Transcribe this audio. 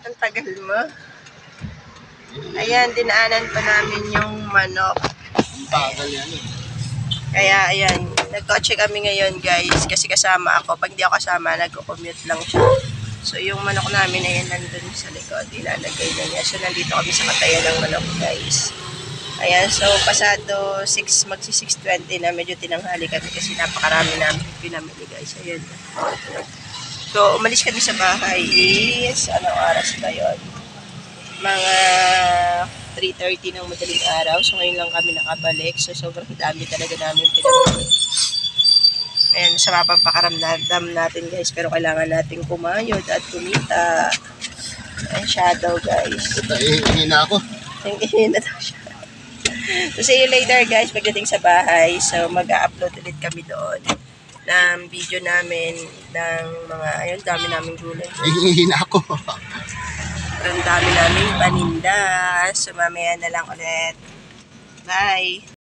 Ang tagal mo. Ayan, dinaanan pa namin yung manok. Ang tagal yan eh. Kaya ayan, nagkotse kami ngayon guys kasi kasama ako. Pag di ako kasama, nagko-commute lang siya. So yung manok namin ayan nandun sa likod, ilalagay na niya. So nandito kami sa katayan ng manok guys. Ayan, so pasado 6, magsi 6:20 na, medyo tinanghali kami kasi napakarami namin pinamili guys. Ayan. So umalis kami sa bahay is, anong oras ba yun? Mga 3:30 ng madaling araw. So ngayon lang kami nakabalik. So sobrang dami talaga namin pinamili. Ayan, sa mapapakaramdam natin guys. Pero kailangan natin kumayod at kumita. Ayan, shadow guys. Hihina ako. Hihina daw siya. So see you later guys pagdating sa bahay. So mag-upload ulit kami doon ng video namin ng mga, ayun, dami namin gulay. Hihina ako. Ang dami namin paninda. So mamaya na lang ulit. Bye!